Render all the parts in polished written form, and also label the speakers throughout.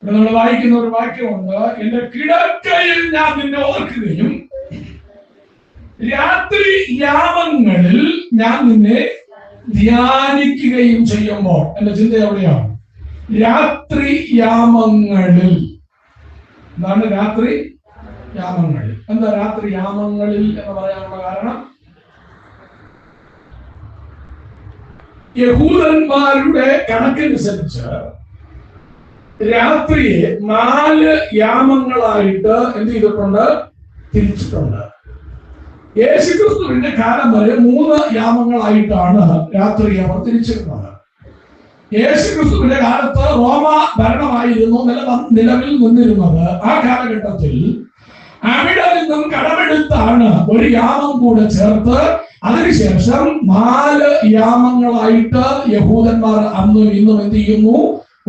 Speaker 1: നമ്മൾ വായിക്കുന്ന ഒരു വാക്യമുണ്ട്, എന്റെ കിടക്കയിൽ ഞാൻ നിന്നെ ഓർക്കുകയും രാത്രി യാമങ്ങളിൽ ഞാൻ നിന്നെ ധ്യാനിക്കുകയും ചെയ്യുമ്പോൾ. എന്റെ ചിന്ത എവിടെയാണ്? രാത്രി യാമങ്ങളിൽ. എന്താണ് രാത്രി യാമങ്ങളിൽ? എന്താ രാത്രി യാമങ്ങളിൽ എന്ന് പറയാനുള്ള കാരണം? യഹൂദന്മാരുടെ കണക്കനുസരിച്ച് രാത്രിയെ 4 യാമങ്ങളായിട്ട് എന്ത് ചെയ്തിട്ടുണ്ട്? തിരിച്ചിട്ടുണ്ട്. യേശുക്രിസ്തുവിന്റെ കാലം വരെ 3 യാമങ്ങളായിട്ടാണ് രാത്രി അവർ തിരിച്ചിരുന്നത്. യേശുക്രിസ്തുവിന്റെ കാലത്ത് റോമ ഭരണമായിരുന്നു നിലവിൽ നിന്നിരുന്നത്. ആ കാലഘട്ടത്തിൽ അവിടെ നിന്നും കടമെടുത്താണ് ഒരു യാമം കൂടെ ചേർത്ത് അതിനുശേഷം 4 യാമങ്ങളായിട്ട് യഹൂദന്മാർ അന്നും ഇന്നും എന്ത് ചെയ്യുന്നു?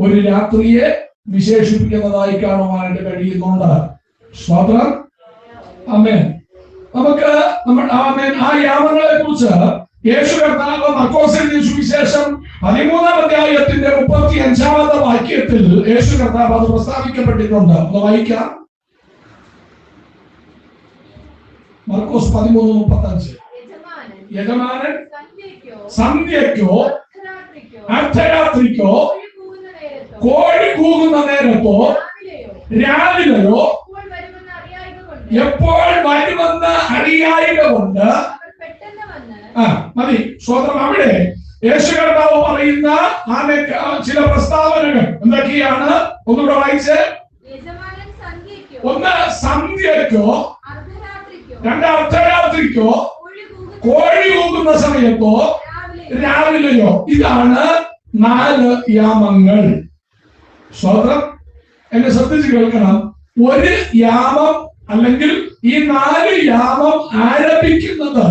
Speaker 1: ഒരു രാത്രിയെ വിശേഷിപ്പിക്കുന്നതായി കാണുവാനായിട്ട് കഴിയുന്നുണ്ട്. സ്തോത്രം. ആമേൻ. നമുക്ക് ആ യാമങ്ങളെ കുറിച്ച് യേശു കർത്താവ് മർക്കോസ് എഴുതിയ സുവിശേഷം 13-ാം അധ്യായത്തിന്റെ 35-ാമത്തെ വാക്യത്തിൽ യേശു കർത്താവ് അത് പ്രസ്താവിക്കപ്പെട്ടിട്ടുണ്ട്. അത് വായിക്കാം. മർക്കോസ് 13:35. യജമാനൻ സന്ധ്യയ്ക്കോ അർദ്ധരാത്രിക്കോ കോഴി കൂകുന്ന നേരത്തോ രാവിലെയോ എപ്പോൾ വരുമെന്ന് അറിയായിക കൊണ്ട് മതി. സ്വതന്ത്രം. അവിടെ യേശു കർത്താവ് പറയുന്ന ചില പ്രസ്താവനകൾ എന്തൊക്കെയാണ്? ഒന്നുകൂടെ വായിച്ച്. ഒന്ന് സന്ധ്യയ്ക്കോ, രണ്ട് അർദ്ധരാത്രിക്കോ, കോഴി കൂകുന്ന സമയത്തോ, രാവിലെയോ. ഇതാണ് 4 യാമങ്ങൾ. സ്വതന്ത്രം. എന്നെ ശ്രദ്ധിച്ച് കേൾക്കണം. ഒരു യാമം അല്ലെങ്കിൽ ഈ 4 യാമം ആരംഭിക്കുന്നത്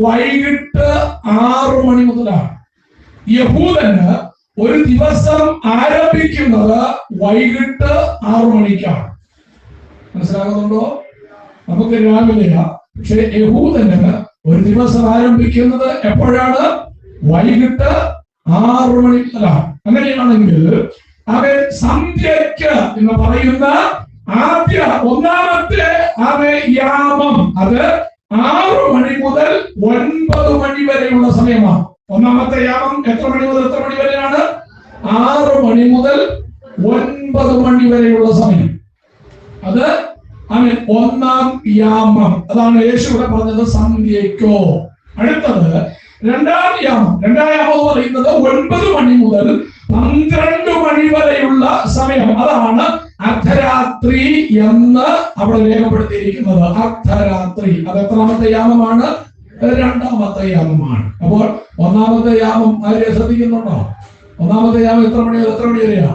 Speaker 1: വൈകിട്ട് 6 മണി മുതലാണ്. യഹൂദന് ഒരു ദിവസം ആരംഭിക്കുന്നത് വൈകിട്ട് 6 മണിക്കാണ്. മനസ്സിലാകുന്നുണ്ടോ? നമുക്ക് രാവിലെയാ, പക്ഷെ യഹൂദന് ഒരു ദിവസം ആരംഭിക്കുന്നത് എപ്പോഴാണ്? വൈകിട്ട് 6 മണി മുതലാണ്. അങ്ങനെയാണെങ്കിൽ അവൻ സന്ധ്യയ്ക്ക് എന്ന് പറയുന്ന ഒന്നാമത്തെ യാമം അത് 6 മണി മുതൽ 9 മണി വരെയുള്ള സമയമാണ്. ഒന്നാമത്തെ യാമം എത്ര മണി മുതൽ എത്ര മണി വരെയാണ്? 6 മണി മുതൽ 9 മണി വരെയുള്ള സമയം. അത് ഒന്നാം യാമം. അതാണ് യേശു ഇവിടെ പറഞ്ഞത് സന്ധ്യയ്ക്കോ. അടുത്തത് രണ്ടാം യാമം. രണ്ടാം യാമം എന്ന് പറയുന്നത് 9 മണി മുതൽ 12 മണി വരെയുള്ള സമയം. അതാണ് അർദ്ധരാത്രി എന്ന് അവിടെ രേഖപ്പെടുത്തിയിരിക്കുന്നത്. അർദ്ധരാത്രി അത് എത്രാമത്തെ യാമമാണ്? രണ്ടാമത്തെ യാമമാണ്. അപ്പോൾ ഒന്നാമത്തെ യാമം ആരെ ശ്രദ്ധിക്കുന്നുണ്ടോ? ഒന്നാമത്തെ യാമം എത്ര മണി മുതൽ എത്ര മണി വരെയാ?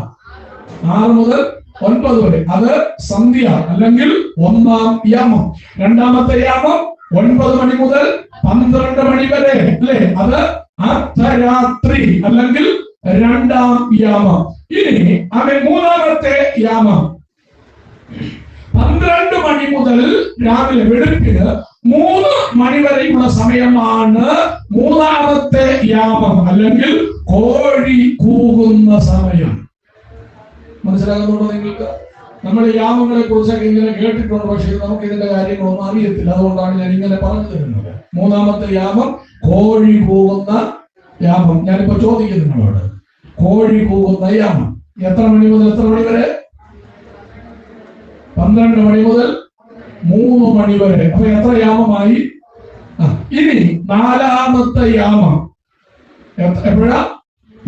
Speaker 1: 6 മുതൽ 9 വരെ. അത് സന്ധ്യ അല്ലെങ്കിൽ ഒന്നാം യാമം. രണ്ടാമത്തെ യാമം 9 മണി മുതൽ 12 മണി വരെ അല്ലെ? അത് അർദ്ധരാത്രി അല്ലെങ്കിൽ രണ്ടാം യാമം. ഇനി മൂന്നാമത്തെ യാമം 12 മണി മുതൽ രാവിലെ വെളുപ്പിന് 3 മണി വരെയുള്ള സമയമാണ് മൂന്നാമത്തെ യാമം അല്ലെങ്കിൽ കോഴി കൂകുന്ന സമയം. മനസ്സിലാകുന്നുണ്ടോ നിങ്ങൾക്ക്? നമ്മൾ യാമങ്ങളെ കുറിച്ചൊക്കെ ഇങ്ങനെ കേട്ടിട്ടുണ്ട്, പക്ഷേ നമുക്ക് ഇതിന്റെ കാര്യങ്ങളൊന്നും അറിയത്തില്ല. അതുകൊണ്ടാണ് ഞാൻ ഇങ്ങനെ പറഞ്ഞു തരുന്നത്. മൂന്നാമത്തെ യാമം കോഴി കൂകുന്ന യാമം. ഞാനിപ്പോ ചോദിക്കുന്നു നിങ്ങളോട്, കോഴി കൂകുന്ന യാമം എത്ര മണി മുതൽ എത്ര മണി വരെ? 12 മണി മുതൽ 3 മണി വരെ. അപ്പൊ എത്ര യാമമായി? ഇനി നാലാമത്തെ യാമം എപ്പോഴാ?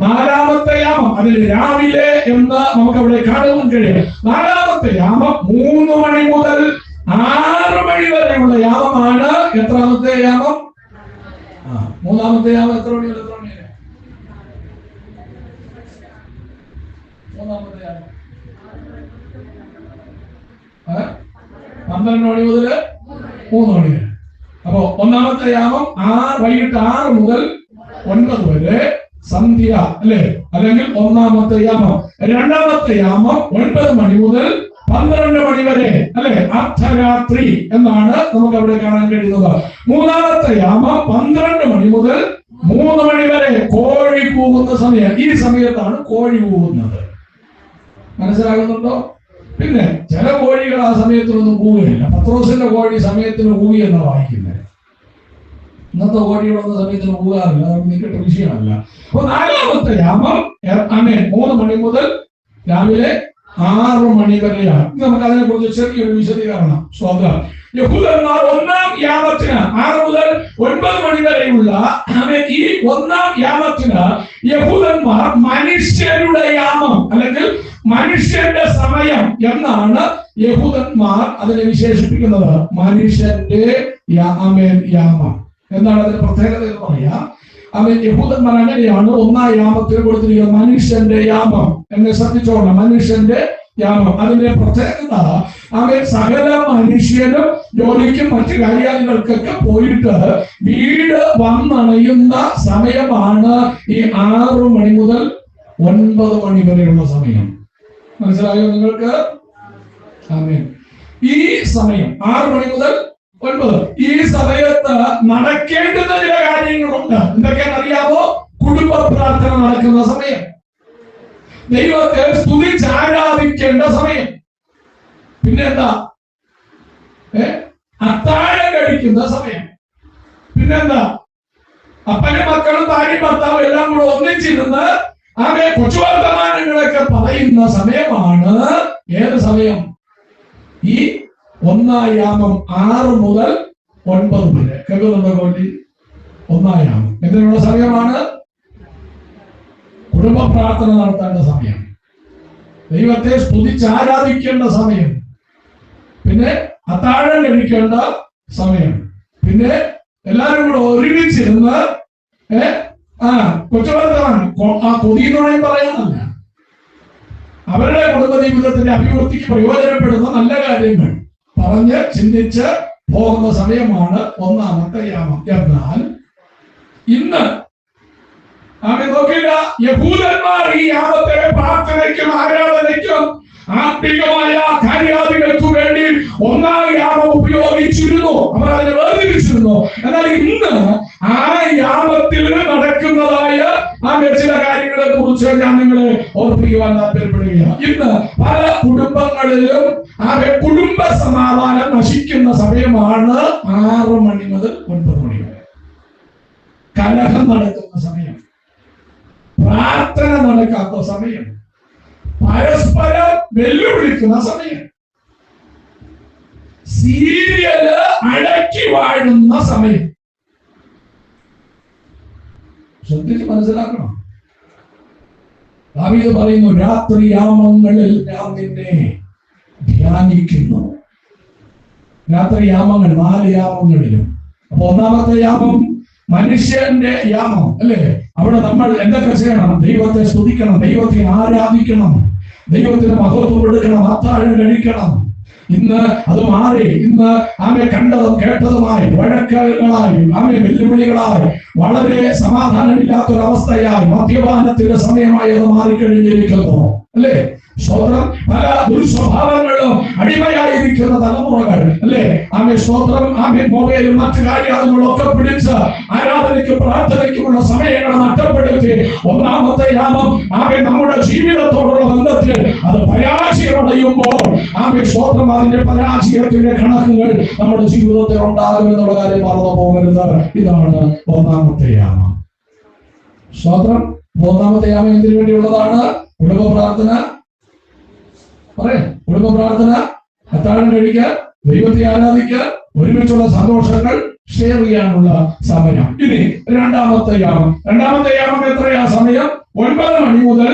Speaker 1: നാലാമത്തെ യാമം അതിൽ രാവിലെ എന്ന് നമുക്ക് അവിടെ കാണുവാൻ കഴിയും. നാലാമത്തെ യാമം 3 മണി മുതൽ 6 മണി വരെയുള്ള യാമമാണ്. എത്രാമത്തെ യാമം? മൂന്നാമത്തെ യാമം എത്ര മണി മുതൽ എത്ര മണി വരെ? മൂന്നാമത്തെ യാമം 12 മണി മുതൽ 3 മണി വരെ. അപ്പോ ഒന്നാമത്തെ യാമം വൈകിട്ട് 6 മുതൽ 9 വരെ സന്ധ്യ അല്ലെ, അല്ലെങ്കിൽ ഒന്നാമത്തെ യാമം. രണ്ടാമത്തെ യാമം 9 മണി മുതൽ 12 മണി വരെ അല്ലെ, അർദ്ധരാത്രി എന്നാണ് നമുക്ക് അവിടെ കാണാൻ കഴിയുന്നത്. മൂന്നാമത്തെ യാമം 12 മണി മുതൽ 3 മണി വരെ കോഴി കൂകുന്ന സമയം. ഈ സമയത്താണ് കോഴി കൂകുന്നത്. മനസ്സിലാകുന്നുണ്ടോ? പിന്നെ ചില കോഴികൾ ആ സമയത്തിനൊന്നും കൂവുകയില്ല. പത്രോസിന്റെ കോഴി സമയത്തിന് കൂവി എന്നാ വായിക്കുന്നത്. ഇന്നത്തെ കോഴികളൊന്നും സമയത്തിന് കൂകാറില്ല. അത് നിൽക്കേണ്ട വിഷയമല്ല. അപ്പൊ 4ാമത്തെ യാമം 3 മണി മുതൽ രാവിലെ 6 മണി വരെയാണ്. നമുക്ക് അതിനെ കുറിച്ച് ചെറിയൊരു വിശദീകരണം. സ്വന്തം യഹൂദന്മാർ 1-ാം യാമത്തിന് 6 മുതൽ 9 മണി വരെയുള്ള ഈ 1-ാം യാമത്തിന് യഹൂദന്മാർ മനുഷ്യരുടെ യാമം അല്ലെങ്കിൽ മനുഷ്യന്റെ സമയം എന്നാണ് യഹൂദന്മാർ അതിനെ വിശേഷിപ്പിക്കുന്നത്. മനുഷ്യന്റെ യാമം എന്താണ് അതിന്റെ പ്രത്യേകത എന്ന് പറയാം. യഹൂദന്മാർ അങ്ങനെയാണ് 1-ാം യാമത്തിന് കൊടുത്തിരിക്കുന്നത്, മനുഷ്യന്റെ യാമം. എന്നെ ശ്രദ്ധിച്ചോളാം, മനുഷ്യന്റെ യാമം. അതിന്റെ പ്രത്യേകത സകല മനുഷ്യരും ജോലിക്കും മറ്റു കാര്യങ്ങൾക്കൊക്കെ പോയിട്ട് വീട് വന്നണയുന്ന സമയമാണ് ഈ 6 മണി മുതൽ 9 മണി വരെയുള്ള സമയം. മനസ്സിലായോ നിങ്ങൾക്ക്? ഈ സമയം 6 മണി മുതൽ 9, ഈ സമയത്ത് നടക്കേണ്ടുന്ന ചില കാര്യങ്ങളുണ്ട്. എന്തൊക്കെയാണെന്നറിയാമോ? കുടുംബ പ്രാർത്ഥന നടക്കുന്ന സമയം, ദൈവത്തെ സ്തുതിച്ചാരാധിക്കേണ്ട സമയം, പിന്നെന്താ അത്താഴം കഴിക്കുന്ന സമയം, പിന്നെന്താ അപ്പനും മക്കളും ഭാര്യ ഭർത്താവും എല്ലാം കൂടെ ഒന്നിച്ചിരുന്ന് അവയെ കൊച്ചുവർത്തമാനങ്ങളൊക്കെ പറയുന്ന സമയമാണ്. ഏത് സമയം? ഈ 1-ാം യാമം 6 മുതൽ 9 വരെ. കേൾക്കുന്നുണ്ടോ കോഴി? 1-ാം യാമം എന്തിനുള്ള സമയമാണ്? കുടുംബ പ്രാർത്ഥന നടത്തേണ്ട സമയം, ദൈവത്തെ സ്തുതിച്ചാരാധിക്കേണ്ട സമയം, പിന്നെ അത്താഴം കഴിക്കേണ്ട സമയം, പിന്നെ എല്ലാവരും കൂടെ ഒരുമിച്ചിരുന്ന് കൊച്ചുവർത്തമാനം കൊതിയെന്ന് പറയാനല്ല, അവരുടെ കുടുംബ ജീവിതത്തിന്റെ അഭിവൃദ്ധിക്ക് പ്രയോജനപ്പെടുന്ന നല്ല കാര്യങ്ങൾ പറഞ്ഞ് ചിന്തിച്ച് പോകുന്ന സമയമാണ് 1-ാമത്തെ യാമം. എന്നാൽ ഇന്ന് നോക്കില്ല, യഹൂദന്മാർ ഈ യാമത്തെ പ്രാർത്ഥനയ്ക്കും ആരാധനയ്ക്കും ആത്മീകമായ കാര്യാദികൾക്കു വേണ്ടി 1-ാം യാമം ഉപയോഗിച്ചിരുന്നു. അവർ അതിനെ വേർതിരിച്ചിരുന്നു. എന്നാൽ ഇന്ന് ആ യാമത്തിൽ നടക്കുന്നതായ ചില കാര്യങ്ങളെ കുറിച്ച് ഞാൻ നിങ്ങളെ ഓർപ്പിക്കുവാൻ താല്പര്യപ്പെടുകയാണ്. ഇന്ന് പല കുടുംബങ്ങളിലും കുടുംബ സമാധാനം നശിക്കുന്ന സമയമാണ് 6 മണി മുതൽ 9 മണി വരെ. കലഹം നടക്കുന്ന സമയം, പ്രാർത്ഥന നടക്കാത്ത സമയം, പരസ്പരം വെല്ലുവിളിക്കുന്ന സമയം, സീരിയല് അടക്കി വാഴുന്ന സമയം. ശ്രദ്ധിച്ച് മനസ്സിലാക്കണം. ദാവീദ് പറയുന്നു, രാത്രിയാമങ്ങളിൽ ഞാൻ നിന്നെ ധ്യാനിക്കുന്നു. രാത്രിയാമങ്ങൾ 4 യാമങ്ങളിലും. അപ്പൊ 1-ാമത്തെ യാമം മനുഷ്യന്റെ യാമം അല്ലേ? അവിടെ നമ്മൾ എന്തൊക്കെ ചെയ്യണം? ദൈവത്തെ സ്തുതിക്കണം, ദൈവത്തെ ആരാധിക്കണം, ദൈവത്തിന് മഹത്വം എടുക്കണം, അത്താഴം കഴിക്കണം. ഇന്ന് അത് മാറി. ഇന്ന് ആമെ കണ്ടതും കേട്ടതുമായി വഴക്കുകളായി, ആമെ വെല്ലുവിളികളായി, വളരെ സമാധാനമില്ലാത്തൊരവസ്ഥയായി, മദ്യപാനത്തിന്റെ സമയമായി അത് മാറിക്കഴിഞ്ഞിരിക്കുന്നു അല്ലേ? സ്തോത്രം. പല ദുർസ്വഭാവങ്ങളും അടിമയായിരിക്കുന്ന തലമുറകൾ അല്ലേ? ആമേ സ്തോത്രം. ആമേ മൊബൈലും മറ്റു കാര്യങ്ങളൊക്കെ പിടിച്ച് ആരാധനയ്ക്കും പ്രാർത്ഥനയ്ക്കുമുള്ള സമയങ്ങൾ നഷ്ടപ്പെടുത്തി 1-ാമത്തെ യാമം ആമേ നമ്മുടെ ജീവിതത്തോടുള്ള ബന്ധത്തിൽ അത് പരാജയമടയുമ്പോൾ ആമേ സ്തോത്രം, അതിന്റെ പരാജയത്തിന്റെ കണക്കുകൾ നമ്മുടെ ജീവിതത്തിൽ ഉണ്ടാകുമെന്നുള്ള കാര്യം മറന്നു പോകരുത്. ഇതാണ് 1-ാമത്തെ യാമം. സ്തോത്രം. 1-ാമത്തെ യാമം എന്തിനു വേണ്ടിയുള്ളതാണ്? കുടുംബ പ്രാർത്ഥന, കുടുംബ പ്രാർത്ഥന, അത്താഴം കഴിക്കുക, ദൈവത്തെ ആരാധിക്കുക, ഒരുമിച്ചുള്ള സന്തോഷങ്ങൾ ഷെയർ ചെയ്യാനുള്ള സമയം. ഇനി 2-ാമത്തെ യാമം. 2-ാമത്തെ യാമം എത്രയാ സമയം? 9 മണി മുതൽ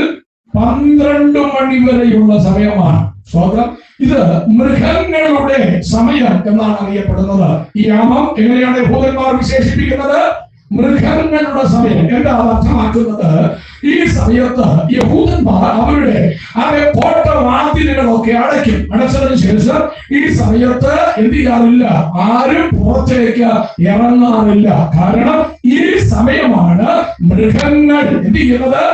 Speaker 1: 12 മണി വരെയുള്ള സമയമാണ്. സ്തോത്രം. ഇത് മൃഗങ്ങളുടെ സമയം എന്നാണ് അറിയപ്പെടുന്നത്. ഈ യാമം എങ്ങനെയാണ് യഹൂദന്മാർ വിശേഷിപ്പിക്കുന്നത്? മൃഗങ്ങളുടെ സമയം. എന്താ അർത്ഥമാക്കുന്നത്? ഈ സമയത്ത് യഹൂദന്മാർ അവരുടെ കോട്ടവാതിലുകളൊക്കെ അടയ്ക്കും. അടച്ചതിന് ശേഷം ഈ സമയത്ത് എന്ത് ചെയ്യാറില്ല? ആരും പുറത്തേക്ക് ഇറങ്ങാറില്ല. കാരണം ഈ സമയമാണ് മൃഗങ്ങൾ എന്ത് ചെയ്യുന്നത്?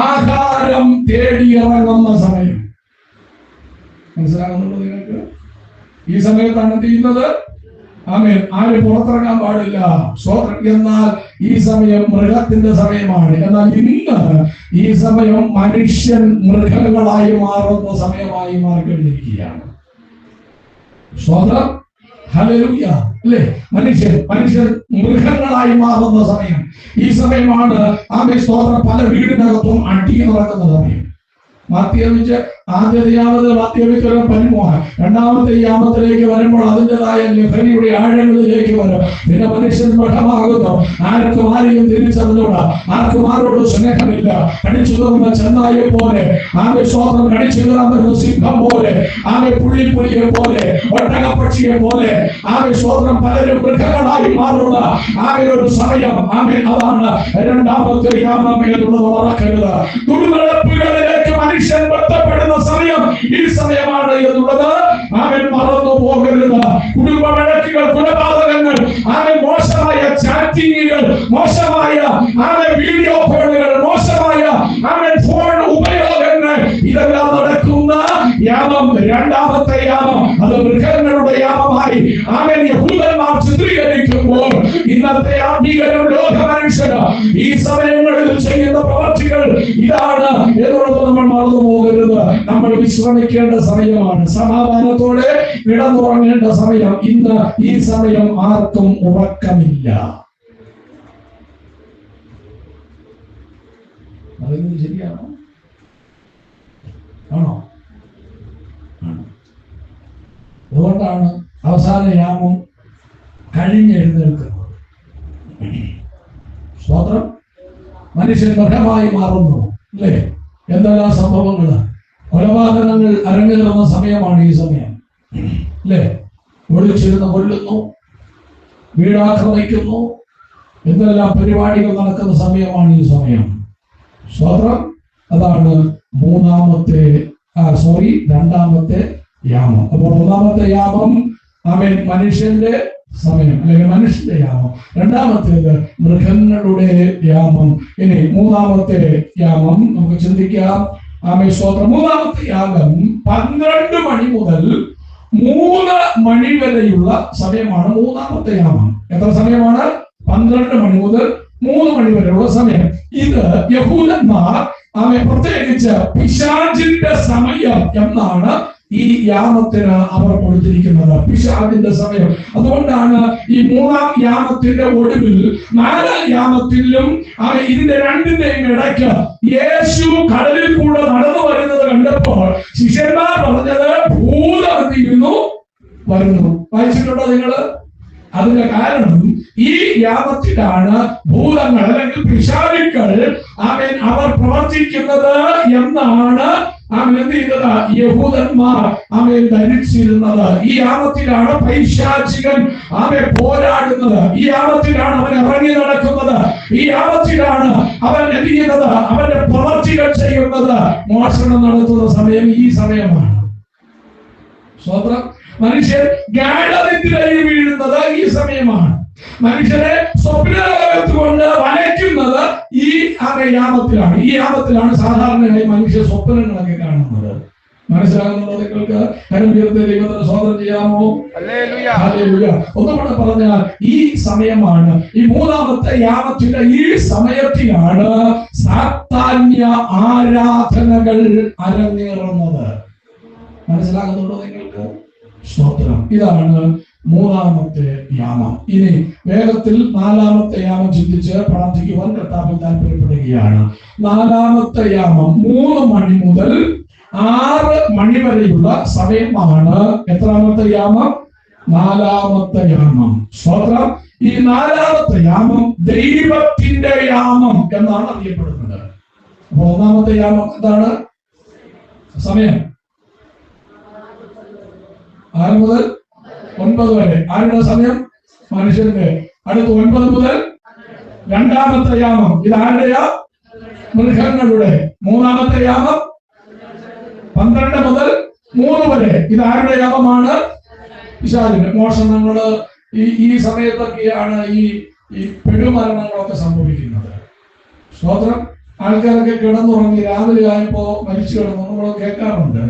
Speaker 1: ആഹാരം തേടിയിറങ്ങുന്ന സമയം. മനസ്സിലാകുന്നുണ്ടോ നിങ്ങൾക്ക്? ഈ സമയത്താണ് എന്ത് ചെയ്യുന്നത്? ആമേൻ. ആരും പുറത്തിറങ്ങാൻ പാടില്ല. സ്തോത്രം. എന്നാൽ ഈ സമയം മൃഗത്തിന്റെ സമയമാണ്. എന്നാൽ ഇന്ന് ഈ സമയം മനുഷ്യൻ മൃഗങ്ങളായി മാറുന്ന സമയമായി മാറിക്കൊണ്ടിരിക്കുകയാണ്. സ്തോത്രം. ഹല്ലേലൂയ. അല്ലേ? മനുഷ്യൻ മൃഗങ്ങളായി മാറുന്ന സമയം ഈ സമയമാണ്. ആമേൻ. സ്തോത്രം. പല വീടിനകത്തും അടി നടക്കുന്ന സമയം. മാത്യാവിച്ച് ആദ്യത്തെ യാമത്തിൽ മാത്യാവിക്ക് ഒരു പരിമോഹം, രണ്ടാമത്തെ യാമത്തിലേക്ക് വരുമ്പോൾ അതിൻ്റെതായ ലഹരിയുടെ ആഴങ്ങളിലേക്ക് വരും. പിന്നെ മനുഷ്യൻ മഠമാകുന്നു. ആർക്കും ആരെയും തിരിച്ചറിഞ്ഞൂടാ, ആർക്കും ആരോട് സ്നേഹമില്ല. കടിച്ചു കയറുന്ന ചെന്നായെ പോലെ, ആകെ സ്തോത്രം, കടിച്ചു കയറുന്ന സിംഹം പോലെ, ആകെ പുള്ളിപ്പുലിയെ പോലെ, ഒട്ടകപ്പക്ഷിയെ പോലെ, ആകെ സ്തോത്രം, പലരും മൃഗങ്ങളായി മാറുന്ന ആകെ ഒരു സമയം. ആകെ അതാണ് രണ്ടാമത്തെ യാമം എന്നുള്ളത് മറക്കരുത്. ദുർനടപ്പുകളിലേക്ക് മനുഷ്യൻ ബന്ധപ്പെടുന്ന സമയം ഈ സമയമാണ് എന്നുള്ളത് അവൻ മറന്നു പോകരുത്. കുടുംബ വഴക്കുകൾ, കൊലപാതകങ്ങൾ, അവൻ മോശമായ ചാറ്റിങ്ങുകൾ, മോശമായ അവൻ വീഡിയോ കോളുകൾ, മോശമായ അവൻ ഫോൺ ഉപയോഗങ്ങൾ, ഇതെല്ലാം നടക്കുന്ന യാമം രണ്ടാമത്തെ യാമം. അത് മൃഗങ്ങളുടെ യാമമായി അവൻ യഹൂദന്മാർ ചിത്രീകരിക്കുമ്പോൾ ഇന്നത്തെ ആത്മീകരും ലോക മനുഷ്യന് ഈ സമയങ്ങളിൽ ചെയ്യുന്ന പ്രവർത്തികൾ ഇതാണ് എന്നുള്ളത് നമ്മൾ മറന്നു പോകരുത്. നമ്മൾ വിശ്രമിക്കേണ്ട സമയമാണ്. സമാധാനത്തോടെ കിടന്നുറങ്ങേണ്ട സമയം. ഇന്ന് ഈ സമയം ആർക്കും ഉറക്കമില്ല. അതൊന്നും ശരിയാണോ? ആണോ? അതുകൊണ്ടാണ് അവസാന യാമം കഴിഞ്ഞെഴുന്നേൽക്കുന്നത്. സ്തോത്രം. മനുഷ്യൻ മൃഗമായി മാറുന്നു. അല്ലേ? എന്തെല്ലാം സംഭവങ്ങള്, കൊലപാതകങ്ങൾ അരങ്ങേറുന്ന സമയമാണ് ഈ സമയം. അല്ലേ? ഒളിച്ചിരുന്ന് കൊല്ലുന്നു, വീടാക്രമിക്കുന്നു, എന്തെല്ലാം പരിപാടികൾ നടക്കുന്ന സമയമാണ് ഈ സമയം. സ്തോത്രം. അതാണ് രണ്ടാമത്തെ യാമം. അപ്പോൾ ഒന്നാമത്തെ യാമം ആമേൻ മനുഷ്യന്റെ സമയം, അല്ലെങ്കിൽ മനുഷ്യന്റെ യാമം. രണ്ടാമത്തേത് മൃഗങ്ങളുടെ യാമം. ഇനി മൂന്നാമത്തെ യാമം നമുക്ക് ചിന്തിക്കാം. ആമേൻ. സ്തോത്രം. മൂന്നാമത്തെ യാമം 12 മണി മുതൽ 3 മണി വരെയുള്ള സമയമാണ് മൂന്നാമത്തെ യാമം. എത്ര സമയമാണ്? 12 മണി മുതൽ 3 മണി വരെയുള്ള സമയം. ഇത് യഹൂദന്മാർ പ്രത്യേകിച്ച് പിശാചിന്റെ സമയം എന്നാണ് ഈ യാമത്തിന് അവർ കൊടുത്തിരിക്കുന്നത്. പിശാചിന്റെ സമയം. അതുകൊണ്ടാണ് ഈ 3-ാം യാമത്തിന്റെ ഒടുവിൽ 4-ാം യാമത്തിലും ഇതിന്റെ രണ്ടിന്റെയും ഇടയ്ക്ക് യേശു കടലിൽ കൂടെ നടന്നു വരുന്നത് കണ്ടപ്പോൾ ശിഷ്യന്മാർ പറഞ്ഞത് ഭൂതം വരുന്നു. വായിച്ചിട്ടുണ്ടോ നിങ്ങള്? അതിന്റെ കാരണം ഈ യാമത്തിലാണ് ഭൂതങ്ങൾ അല്ലെങ്കിൽ പിശാചുക്കൾ അവർ പ്രവർത്തിക്കുന്നത് എന്നാണ് യഹൂദന്മാർ ധരിച്ചിരുന്നത്. ഈ യാമത്തിലാണ് പൈശാചികൻ പോരാടുന്നത്. ഈ യാമത്തിലാണ് അവൻ ഇറങ്ങി നടക്കുന്നത്. ഈ യാമത്തിലാണ് അവൻ എന്ത് ചെയ്യുന്നത്? അവന്റെ പ്രവർത്തികൾ ചെയ്യുന്നത്. മോഷണം നടത്തുന്ന സമയം ഈ സമയമാണ്. സ്വന്തം മനുഷ്യൻ ഗാഢനിദ്രയിൽ വീഴുന്നത് ഈ സമയമാണ്. മനുഷ്യനെ സ്വപ്നലോകത്ത് കൊണ്ട് വലയ്ക്കുന്നത് ഈ യാമത്തിലാണ്. ഈ യാമത്തിലാണ് സാധാരണയായി മനുഷ്യ സ്വപ്നങ്ങളൊക്കെ കാണുന്നത്. മനസ്സിലാകുന്നുണ്ടോ നിങ്ങൾക്ക്? ദൈവത്തിന് സ്തോത്രം ചെയ്യാമോ? ഹല്ലേലൂയ. ഒന്നുകൂടെ പറഞ്ഞാൽ ഈ സമയമാണ്, ഈ മൂന്നാമത്തെ യാമത്തിന്റെ ഈ സമയത്തിലാണ് സാത്താന്യ ആരാധനകൾ അരങ്ങേറുന്നത്. മനസ്സിലാകുന്നുണ്ടോ നിങ്ങൾക്ക്? സ്തോത്രം. ഇതാണ് മൂന്നാമത്തെ യാമം. ഇനി വേഗത്തിൽ 4-ാമത്തെ യാമം ചിന്തിച്ച് പ്രാർത്ഥിക്കുവാൻ കർത്താവിൽ താല്പര്യപ്പെടുകയാണ്. 4-ാമത്തെ യാമം 3 മണി മുതൽ 6 മണി വരെയുള്ള സമയമാണ്. എത്രാമത്തെ യാമം? 4-ാമത്തെ യാമം. സ്തോത്രം. ഈ 4-ാമത്തെ യാമം ദൈവത്തിന്റെ യാമം എന്നാണ് അറിയപ്പെടുന്നത്. അപ്പൊ 1-ാമത്തെ യാമം എന്താണ്? സമയം 6 മുതൽ 9 വരെ. ആരുടെ സമയം? മനുഷ്യന്റെ. അടുത്ത 9 മുതൽ 2-ാമത്തെ യാമം. ഇത് ആരുടെയാ? മൃഗങ്ങളുടെ. 3-ാമത്തെ യാമം 12 മുതൽ 3 വരെ. ഇത് ആരുടെ യാമമാണ്? പിശാചിന്റെ. മോഷണങ്ങള് ഈ സമയത്തൊക്കെയാണ് ഈ പെരുമരണങ്ങളൊക്കെ സംഭവിക്കുന്നത്. സ്തോത്രം. ആൾക്കാരൊക്കെ കിടന്നുറങ്ങി രാവിലെ ആയപ്പോ മരിച്ചു കിടന്നു നമ്മൾ കേൾക്കാറുണ്ട്.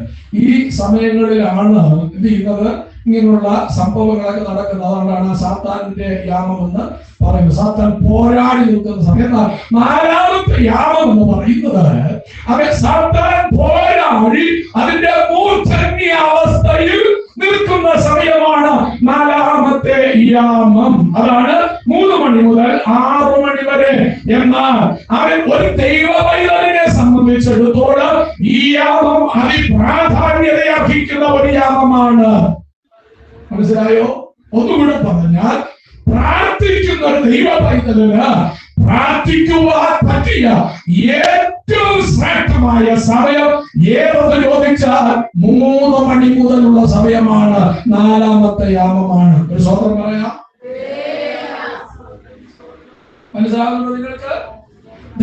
Speaker 1: ഈ സമയങ്ങളിലാണ് എന്ത് ചെയ്യുന്നത്? ഇങ്ങനെയുള്ള സംഭവങ്ങളൊക്കെ നടക്കുന്നത്. അതുകൊണ്ടാണ് സാത്താന്റെ യാമം എന്ന് പറയുന്നത്. സാത്താൻ പോരാടി നിൽക്കുന്ന സമയം. നാലാമത്തെ യാമം എന്ന് പറയുന്നത് അവൻ സാത്താൻ പോരാടി അതിന്റെ മൂർധന്യ അവസ്ഥയിൽ നിൽക്കുന്ന സമയമാണ് നാലാമത്തെ യാമം. അതാണ് 3 മണി മുതൽ 6 മണി വരെ. എന്നാൽ അവൻ ഒരു ദൈവ പൈതലിനെ സംബന്ധിച്ചിടത്തോളം ഈ യാമം അതിപ്രാധാന്യതയർഹിക്കുന്ന ഒരു യാമമാണ്. മനസ്സിലായോ? ഒന്നുകൂടെ പറഞ്ഞാൽ, പ്രാർത്ഥിക്കുന്ന ഒരു ദൈവ പൈതലിന് പ്രാർത്ഥിക്കുവാൻ പറ്റിയ ഏറ്റവും ശ്രേഷ്ഠമായ സമയം ഏതെന്ന് ചോദിച്ചാൽ 3 മണി മുതലുള്ള സമയമാണ്. നാലാമത്തെ യാമമാണ്. ഒരു സ്വതന്ത്രം പറയാം. മനസ്സിലാകുന്നു നിങ്ങൾക്ക്?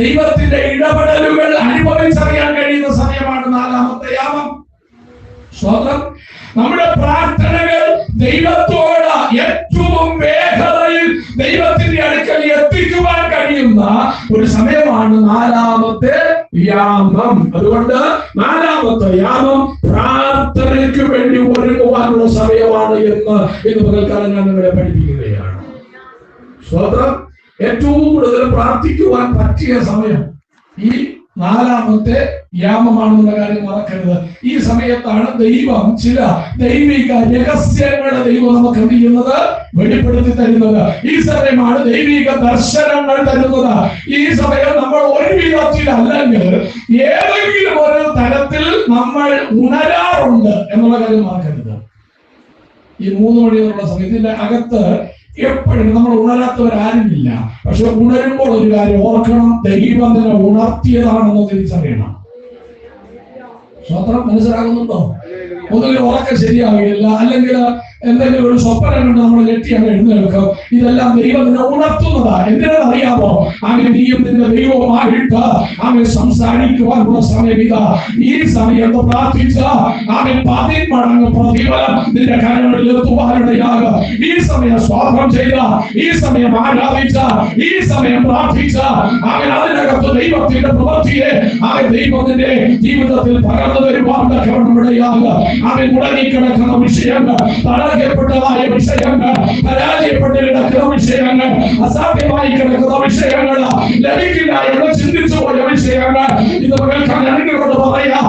Speaker 1: ദൈവത്തിന്റെ ഇടപെടലുകൾ അനുഭവിച്ചറിയാൻ കഴിയുന്ന സമയമാണ് നാലാമത്തെ യാമം. സ്വതന്ത്രം. നമ്മുടെ പ്രാർത്ഥനകൾ ദൈവത്തോട് ഏറ്റവും വേഗതയിൽ ദൈവത്തിന്റെ അടുക്കൽ എത്തിക്കുവാൻ കഴിയുന്ന ഒരു സമയമാണ് നാലാമത്തെ യാമം. അതുകൊണ്ട് നാലാമത്തെ യാമം പ്രാർത്ഥനയ്ക്ക് വേണ്ടി ഒരുങ്ങുവാനുള്ള സമയമാണ് എന്ന് പകൽക്കാലം ഞാൻ നിങ്ങളെ പഠിപ്പിക്കുകയാണ്. സ്വതന്ത്രം. ഏറ്റവും കൂടുതൽ പ്രാർത്ഥിക്കുവാൻ പറ്റിയ സമയം ഈ നാലാമത്തെ യാമമാണെന്നുള്ള കാര്യം മറക്കരുത്. ഈ സമയത്താണ് ദൈവം ചില ദൈവിക രഹസ്യങ്ങളെ ദൈവം നമുക്ക് എന്ത് ചെയ്യുന്നത്? വെളിപ്പെടുത്തി തരുന്നത്. ഈ സമയമാണ് ദൈവിക ദർശനങ്ങൾ തരുന്നത്. ഈ സമയം നമ്മൾ ഒരു വിധത്തിൽ അല്ലെങ്കിൽ ഏതെങ്കിലും ഒരു തരത്തിൽ നമ്മൾ ഉണരാറുണ്ട് എന്നുള്ള കാര്യം മറക്കരുത്. ഈ 3 മണി എന്നുള്ള സമയത്തിന്റെ അകത്ത് എപ്പോഴും നമ്മൾ ഉണരാത്തവരാരുമില്ല. പക്ഷെ ഉണരുമ്പോൾ ഒരു കാര്യം ഓർക്കണം, ദൈവം തന്നെ ഉണർത്തിയതാണെന്ന് തിരിച്ചറിയണം. സ്വതന്ത്രം. മനസ്സിലാകുന്നുണ്ടോ? ഒന്നുകിൽ ഉറക്കം ശരിയാകില്ല, അല്ലെങ്കിൽ എന്തെങ്കിലും ഒരു സ്വപ്നം കണ്ട് നമ്മൾ ഞെട്ടിയാണ് എഴുന്നേൽക്കും. ഇതെല്ലാം ദൈവം നിന്നെ ഉണർത്തുന്നതാ. എന്തിനറിയാമോ? അങ്ങനെ നീയും നിന്റെ ദൈവവുമായിട്ട് അവൻ സംസാരിക്കുവാനുള്ള സമയം ഇതാ. ഈ സമയത്ത് പ്രാർത്ഥിച്ച അവൻ 10 മടങ്ങ് പ്രതിഫലം നിന്റെ കരങ്ങളിൽ എത്തുവാനിടയാകും. ഈ സമയം സ്വാഗതം ചെയ്ത, ഈ സമയം ആരാധിച്ച, ഈ സമയം പ്രാർത്ഥിച്ച അവൻ അതിനകത്ത് ദൈവത്തിന്റെ പ്രവൃത്തിയെ അവൻ ദൈവത്തിന്റെ ജീവിതത്തിൽ പകർന്നു വരുവാനിടയാകും. അവൻ മുടങ്ങിക്കിടക്കുന്ന വിഷയങ്ങൾ, പരാജയപ്പെട്ടതായ വിഷയങ്ങൾ, പരാജയപ്പെട്ട് കിടക്കുന്ന വിഷയങ്ങൾ, അസാധ്യമായി കിടക്കുന്ന വിഷയങ്ങൾ, ലഭിക്കില്ല എന്ന് ചിന്തിച്ചു പോയ വിഷയങ്ങൾ ഇത് പകൽക്കാലം നിങ്ങളോട് പറയാം.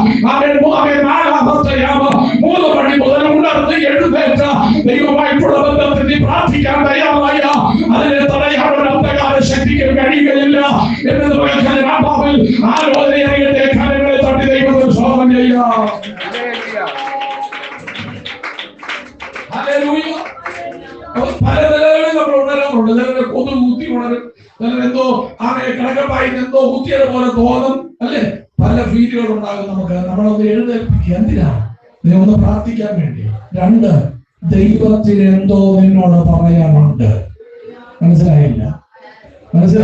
Speaker 1: നാലാമത്തെ യാമം 3 മണി മുതൽ ഉണർന്ന് എഴുന്നേറ്റ ദൈവമായിട്ടുള്ള ബന്ധത്തിൽ പ്രാർത്ഥിക്കാൻ തയ്യാറായ അതിനെ തടയാൻ ഒരു അന്ധകാര ശക്തിക്ക് കഴിയുകയില്ല എന്നത് പകൽക്കാലം ആത്മാവിൽ ആലോചനയുടെ കാര്യങ്ങളെ തട്ടി ദൈവത്തിൽ സ്വാഗതം ചെയ്യാം. പല നിലകളിൽ നമ്മൾ ഉണരാറുണ്ട്. ചിലരെ കൊതു കുത്തി ഉണരും, ചിലരെന്തോ കിടക്കപ്പായി എന്തോ കുത്തിയത് പോലെ തോന്നും, അല്ലെ? പല ഫീലുകൾ ഉണ്ടാകും നമുക്ക്. നമ്മളൊന്ന് എഴുന്നേൽപ്പിക്കുക. എന്തിനാണ്? നീ ഒന്ന് പ്രാർത്ഥിക്കാൻ വേണ്ടി. 2, ദൈവത്തിന് എന്തോ നിന്നോട് പറയാനുണ്ട്. മനസ്സിലായില്ല?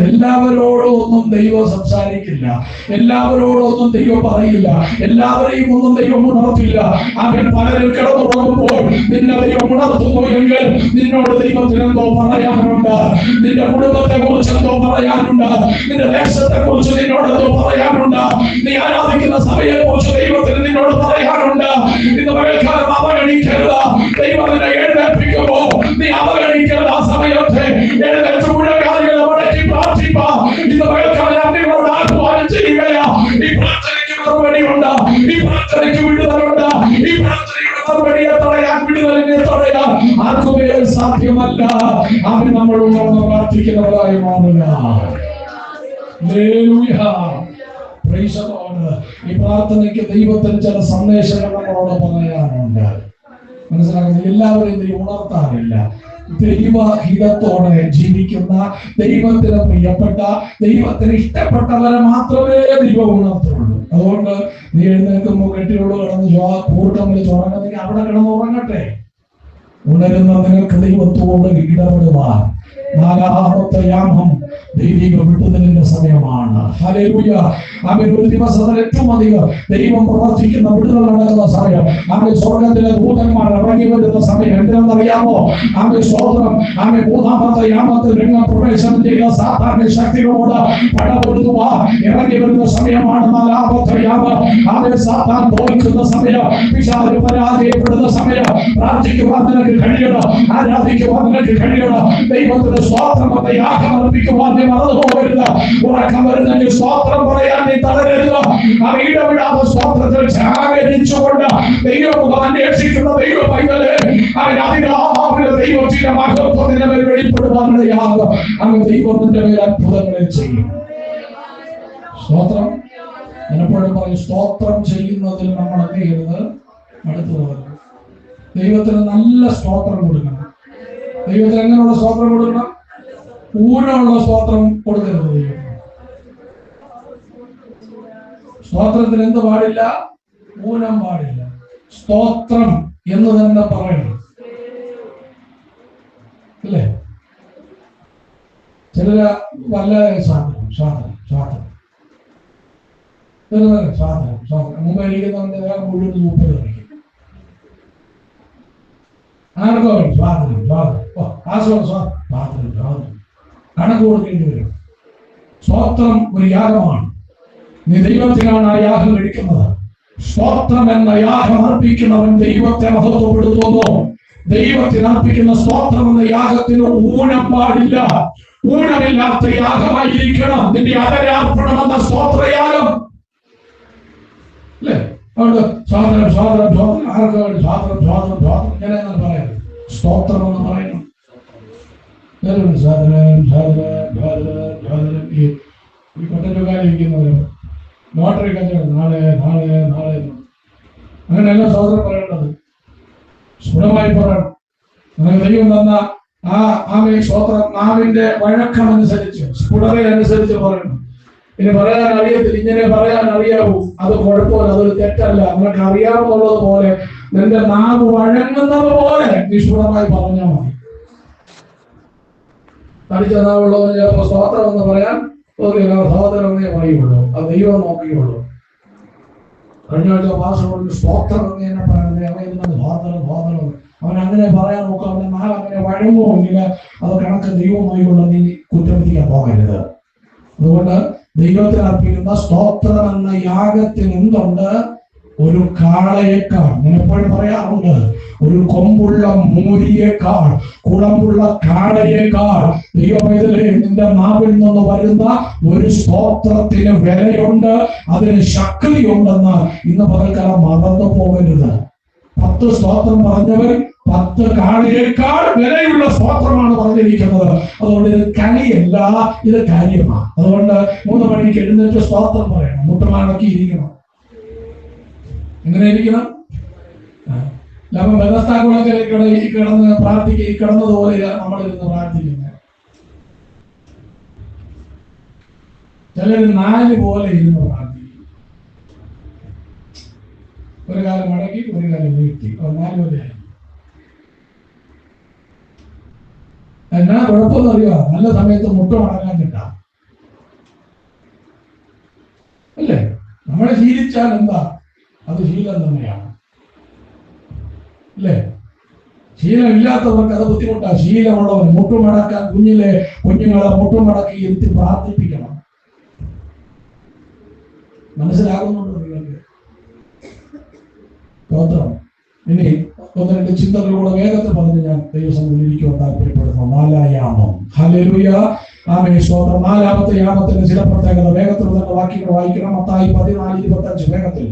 Speaker 1: എല്ലാവരോടും ഒന്നും ദൈവം സംസാരിക്കില്ല, എല്ലാവരോടൊന്നും ദൈവം പറയില്ല, എല്ലാവരെയും ഒന്നും ദൈവം ഉണർത്തില്ല. അവൻ പലരും കിടന്നുറങ്ങുമ്പോൾ നിന്നെ ദൈവം ഉണർത്തുന്നു എങ്കിൽ നിന്നോട് ദൈവത്തിന് എന്തോ പറയാനുണ്ട്. നിന്റെ കുടുംബത്തെ കുറിച്ച് എന്തോ പറയാനുണ്ട്, നിന്റെ ദേശത്തെ കുറിച്ച് നിന്നോട് എന്തോ പറയാനുണ്ട്, നീ ആരാധിക്കുന്ന സഭയെ കുറിച്ച് ദൈവത്തിന് നിന്നോട് പറയാനുണ്ട്. ഇന്ന് പകൽക്കാലം അവഗണിക്കരുത്. ദൈവം നിന്നെ എഴുന്നേൽപ്പിക്കുമ്പോ നീ അവഗണിക്കരുത്. ആ സമയത്തെ എഴുന്നേറ്റ് മുഴക്കാലുകളെ ഇന്ന് പകൽക്കാലം നിങ്ങളോട് ആഹ്വാനം ചെയ്യുകയാ. ഈ പ്രാർത്ഥനയ്ക്ക് മറുപടിയുണ്ട്, ഈ പ്രാർത്ഥനയ്ക്ക് വിടുതലുണ്ട്, ഈ പ്രാർത്ഥനയുടെ മറുപടിയെ തടയാൻ, വിടുതലിനെ തടയാൻ ആർക്കുമേ സാധ്യമല്ല. അവൻ നമ്മളോട് പ്രാർത്ഥിക്കുന്നവരായി മാറുക. ഈ പ്രാർത്ഥനയ്ക്ക് ദൈവത്തിന് ചില സന്ദേശങ്ങൾ നമ്മളോട് പറയാനുണ്ട്. മനസ്സിലാക്കുന്നത്? എല്ലാവരെയും ദൈവം ഉണർത്താറില്ല. ദൈവഹിതത്തോടെ ജീവിക്കുന്ന, ദൈവത്തിന് പ്രിയപ്പെട്ട, ദൈവത്തിന് ഇഷ്ടപ്പെട്ടവരെ മാത്രമേ ദൈവം ഉണർത്തുള്ളൂ. അതുകൊണ്ട് നീ എഴുന്നേൽക്കുമ്പോൾ കെട്ടിയോട് കിടന്ന് കൂട്ടം വിളിച്ച് ഉറങ്ങുന്നെങ്കിൽ അവിടെ കിടന്ന് ഉറങ്ങട്ടെ. ഉണരുന്ന നിങ്ങൾക്ക് ദൈവത്തോട് ഇടപെടുവാൻ നാലാമത്തെ യാമം ദൈവിക വിടുതലിന്റെ സമയമാണ്. ഹല്ലേലൂയ. ആമേൻ. ഒരു ദിവസത്തിൽ ഏറ്റവും അധികം ദൈവം പ്രവർത്തിക്കുന്ന വിടുതൽ നടക്കുന്ന സമയം. ആമേൻ. സ്വർഗ്ഗത്തിലെ ദൂതന്മാർ ഇറങ്ങി വരുന്ന സമയം എന്തിനെന്നറിയാമോ? ആമേൻ. സ്തോത്രം. ആമേൻ. മൂന്നാമത്തെ യാമത്തിൽ രംഗപ്രവേശനം ചെയ്ത സാധാരണ ശക്തികളോട് പടപൊരുതുവാൻ ഇറങ്ങി വരുന്ന സമയമാണ് നാലാമത്തെ യാമം. ആമേൻ. സാത്താൻ തോൽക്കുന്ന സമയം, പിശാച് പരാജയപ്പെടുന്ന സമയം. പ്രാർത്ഥിക്കുവാൻ നിനക്ക് കഴിയണം, ആരാധിക്കുവാൻ നിനക്ക് കഴിയണം. ദൈവത്തിന് സ്തോത്രം എന്ന യാഗം അർപ്പിക്കുവാൻ നീ മറന്നു പോകരുത്. ഉറക്കം വരുന്നെങ്കിൽ സ്തോത്രം പറയാൻ നീ തളരരുത്. ആ ഇടവിടാതെ സ്തോത്രത്തിൽ ജാഗരിച്ചുകൊണ്ട് ദൈവമുഖം അന്വേഷിക്കുന്ന ദൈവ പൈതലേ, അതിരാവിലെ ദൈവത്തിന്റെ മഹത്വത്തിന്റെ മേൽ വെളിപ്പെടുവാനുള്ള യാഗം അങ്ങ് ദൈവത്തിന്റെ മേൽ അത്ഭുതങ്ങളെ ചെയ്യും. സ്തോത്രം. എപ്പോഴും പറയും, സ്തോത്രം ചെയ്യുന്നതിൽ നമ്മൾ എന്ത് ചെയ്യരുത്? അടുത്തു പോകരുത്. ദൈവത്തിന് നല്ല സ്തോത്രം കൊടുക്കണം. ദൈവത്തിന് എങ്ങനെയുള്ള സ്തോത്രം കൊടുക്കണം? ഊനമുള്ള സ്തോത്രം കൊടുക്കരുത്. ദൈവം സ്തോത്രത്തിന് എന്ത് പാടില്ല? ഊനം പാടില്ല. സ്തോത്രം എന്ന് തന്നെ പറയണം, അല്ലേ? ചില വല്ല സ്വാതന്ത്ര്യം സ്വാതന്ത്ര്യം സ്വാതന്ത്ര്യം സ്വാതന്ത്ര്യം സ്വാതന്ത്ര്യം മുമ്പ് ഇരിക്കുന്നവന്റെ മുഴുവൻ സൂപ്പർ കളിക്കും. ആർക്കോ സ്വാതന്ത്ര്യം സ്വാതന്ത്ര്യം ആസ്വാദം സ്വാതന്ത്ര്യം സ്വാതന്ത്ര്യം കണക്ക് കൊടുക്കേണ്ടി വരും. സ്തോത്രം ഒരു യാഗമാണ്. നീ ദൈവത്തിനാണ് ആ യാഗം കഴിക്കുന്നത്. സ്തോത്രം എന്ന യാഗം അർപ്പിക്കുന്നവൻ ദൈവത്തെ മഹത്വപ്പെടുത്തുന്നു. ദൈവത്തിന് അർപ്പിക്കുന്ന സ്തോത്രം എന്ന യാഗത്തിന് ഊനം പാടില്ല. ഊനമില്ലാത്ത യാഗമായിരിക്കണം നിന്റെ അതരാർപ്പണം എന്ന സ്തോത്രയാഗം, അല്ലേ? അതുകൊണ്ട് സ്വാതന്ത്ര്യം സ്വാതന്ത്ര്യം സ്വാതന്ത്ര്യം ആർക്ക് വേണ്ടി സ്വാതന്ത്ര്യം സ്വാതന്ത്ര്യം സ്വാതന്ത്ര്യം ഇങ്ങനെയെന്ന് പറയരുത്. സ്തോത്രം എന്ന് പറയുന്നു. ഈ കൊട്ടലുകാരിക്കുന്നവര് ലോട്ടറി കച്ചവടം നാളെ നാളെ നാളെ അങ്ങനെയല്ല സ്തോത്രം പറയേണ്ടത്. സ്ഫുടമായി പറയണം. നിങ്ങൾക്ക് ദൈവം തന്ന ആമേ സ്തോത്രം നാവിന്റെ വഴക്കമനുസരിച്ച് സ്ഫുടതയനുസരിച്ച് പറയണം. ഇനി പറയാൻ അറിയത്തില്ല, ഇങ്ങനെ പറയാൻ അറിയാവൂ, അത് കുഴപ്പമില്ല, അതൊരു തെറ്റല്ല. നിനക്ക് അറിയാവുന്നത് പോലെ നിന്റെ നാവ് വഴങ്ങുന്നത് പോലെ നിഷ്ഫുടമായി പറഞ്ഞാൽ മതി. പഠിച്ച നാവുള്ളവന് ചിലപ്പോൾ സ്തോത്രം എന്ന് പറയാൻ സഹോദരം എന്നേ പറയുള്ളൂ, അത് ദൈവം നോക്കിയുള്ളൂ. കഴിഞ്ഞ ആഴ്ച ഭാഷ സ്തോത്രം എന്ന് തന്നെ പറയുന്നത് അവയിരുന്നത് സഹോദരം സഹോദരം. അവൻ അങ്ങനെ പറയാൻ നോക്കുക, അവന്റെ നാൾ അങ്ങനെ വഴങ്ങുമെങ്കിൽ അത് കണക്ക് ദൈവമായുള്ള നീ കുറ്റപ്പെടുത്തിക്കാൻ പോകരുത്. അതുകൊണ്ട് ദൈവത്തിന് അർപ്പിക്കുന്ന സ്തോത്രം എന്ന യാഗത്തിന് എന്തുണ്ട്? ഒരു കാളയേക്കാൾ, ഞാൻ എപ്പോഴും പറയാറുണ്ട്, ഒരു കൊമ്പുള്ള മൂരിയേക്കാൾ, കുളമ്പുള്ള കാളയേക്കാൾ ദൈവമേതലേ നിന്റെ നാവിൽ നിന്ന് വരുന്ന ഒരു സ്തോത്രത്തിന് വിലയുണ്ട്, അതിന് ശക്തിയുണ്ടെന്ന് ഇന്ന് പകൽക്കാലം മറന്നു പോകരുത്. 10 സ്തോത്രം പറഞ്ഞവർ 10 കാളയേക്കാൾ വിലയുള്ള സ്തോത്രമാണ് പറഞ്ഞിരിക്കുന്നത്. അതുകൊണ്ട് ഇത് കളിയല്ല, ഇത് കാര്യമാണ്. അതുകൊണ്ട് 3 മണിക്ക് എഴുന്നേറ്റ് സ്തോത്രം പറയണം. മുട്ടുമാണക്കി ഇരിക്കണം. എങ്ങനെ ഇരിക്കണം? വ്യവസ്ഥാകുളൊക്കെ കിടന്ന് പ്രാർത്ഥിക്കുക, കിടന്നതുപോലെ നമ്മളിരുന്ന് പ്രാർത്ഥിക്കുന്നത്. ചിലർ 4 പോലെ ഇരുന്ന് പ്രാർത്ഥിക്കും. ഒരു കാലം മടക്കി ഒരു കാലം വീഴ്ത്തി, 4 പോലെയായി. എന്നാ കുഴപ്പമെന്ന് അറിയുക, നല്ല സമയത്ത് മുട്ട മടങ്ങാൻ കിട്ടാം, അല്ലേ? നമ്മളെ ശീലിച്ചാൽ എന്താ, അത് ശീലം തന്നെയാണ്, അല്ലേ? ശീലം ഇല്ലാത്തവർക്ക് അത് ബുദ്ധിമുട്ടാണ്. ശീലമുള്ളവർ മുട്ടുമടക്കാൻ കുഞ്ഞുങ്ങളെ മുട്ടുമടക്കി ഇരുത്തി പ്രാർത്ഥിപ്പിക്കണം. മനസ്സിലാകുന്നുണ്ടോ നിങ്ങൾക്ക്? സ്തോത്രം. ഇനി 1-2 ചിന്തകളിലൂടെ വേഗത്തിൽ പറഞ്ഞ് ഞാൻ ദൈവസന്നിധിയിലിരിക്കുവാൻ താല്പര്യപ്പെടുന്നു. 4-ാം യാമം. ഹല്ലേലൂയ. ആമേൻ. സ്തോത്രം. 4-ാമത്തെ യാമത്തിന്റെ ചില പ്രത്യേകത വേഗത്തിൽ തന്നെ വാക്യങ്ങൾ വായിക്കണം. മത്തായി 14:25 വേഗത്തിൽ.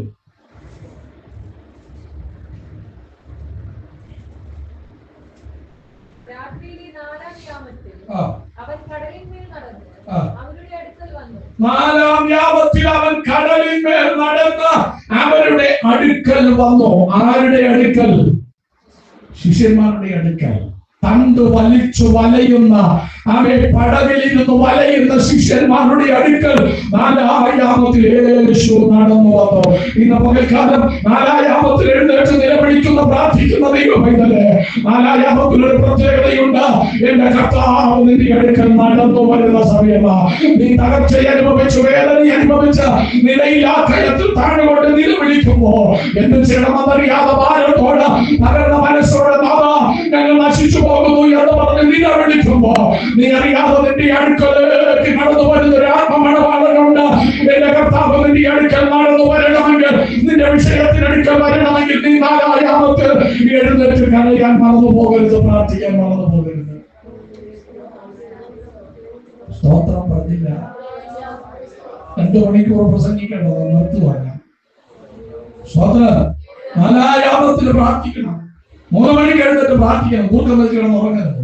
Speaker 1: നാലാം യാമത്തിൽ അവൻ കടലിന്മേൽ നടന്ന് അവരുടെ അടുക്കൽ വന്നു. ആരുടെ അടുക്കൽ? ശിഷ്യന്മാരുടെ അടുക്കൽ. തണ്ട് വലിച്ചു വലയുന്ന പടവിലിരുന്ന് വലയുന്ന ശിഷ്യന്മാരുടെ അടുക്കൽ നാലായാമത്തിൽ യേശു നടന്നു വന്നു. ഇന്ന് പകൽക്കാലം നാലായാമത്തിൽ എഴുന്നേറ്റ് നിലവിളിക്കുന്ന പ്രാർത്ഥിക്കുന്ന ദൈവമൈതലേ, നാലായാമത്തിൽ ഒരു പ്രത്യേകതയുണ്ട്. എന്റെ കർത്താവ് നിന്റെ അടുക്കൽ നടന്നു വരുന്ന സമയമാ. നീ തകർച്ച അനുഭവിച്ചു, വേദന അനുഭവിച്ച നിലയിലാക്കയത്തിൽ താഴുകൊണ്ട് നിലവിളിക്കുമ്പോ എന്ത് ചെയ്യണമെന്നറിയാതെ ഭാരത്തോട് തകർന്ന മനസ്സോടെ ഞങ്ങൾ നശിച്ചു പോകുന്നു എന്ന് പറഞ്ഞ് നിലവിളിക്കുമ്പോ നീ അറിയാതെ നിന്റെ അടുക്കലേക്ക് നടന്നു വരുന്ന ഒരു ആത്മമണവാളനുണ്ട്. എന്റെ കർത്താവ് നിന്റെ അടുക്കൽ നടന്നു വരണമെങ്കിൽ, നിന്റെ വിഷയത്തിനടുക്കൽ വരണമെങ്കിൽ നീ നാലായാമത്തിൽ എഴുന്നേറ്റ് കരയാൻ മറന്നു പോകരുത്, പ്രാർത്ഥിക്കാൻ മറന്നു പോകരുത്. സ്തോത്രം പറഞ്ഞില്ല. 2 മണിക്കൂർ പ്രസംഗിക്കേണ്ടത് നിർത്തുവാണ്. സ്തോത്രം. നാലായാമത്തിൽ പ്രാർത്ഥിക്കണം. 3 മണിക്ക് എഴുന്നേറ്റ് പ്രാർത്ഥിക്കണം. കൂട്ടം വെച്ചിടണം, ഉറങ്ങരുത്.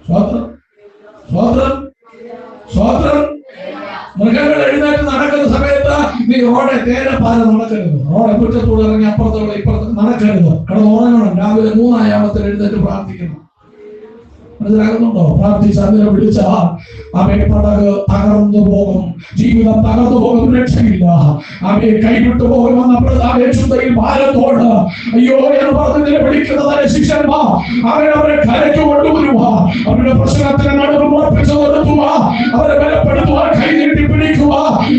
Speaker 1: സ്തോത്രം, സ്തോത്രം, സ്തോത്രം. മൃഗങ്ങൾ എഴുന്നേറ്റ് നടക്കുന്ന സമയത്ത് നീ റോഡെ തേരപ്പാല നടക്കരുത്. റോഡെ കുറ്റത്തോട് ഇറങ്ങി അപ്പുറത്തോടെ ഇപ്പുറത്ത് നടക്കരുത്. കിടന്ന് ഉറങ്ങണം. രാവിലെ 3 ആയാമത്തിൽ എഴുന്നേറ്റ് പ്രാർത്ഥിക്കണം. മനസ്സിലാകുന്നുണ്ടോ? പ്രാർത്ഥിച്ചാൽ വിളിച്ച അവയെ പടക് തകർന്നു പോകും, ജീവിതം തകർന്നു പോകും, രക്ഷയില്ല. അവയെ കൈവിട്ടു പോകുമെന്ന ചിന്തയിൽ ഭാരത്തോട് അയ്യോ എന്ന് പറഞ്ഞ് നിലവിളിക്കുന്നതിനെ ശിഷ്യന്മാർ അവരെ കരയ്ക്ക് കൊണ്ടുവരുക, അവരുടെ പ്രശ്നത്തിന് നടുവ് ഉറപ്പിച്ചു നിർത്തുക, അവരെ ബലപ്പെടുത്തുക, കൈനീട്ടി പിടിക്കുക.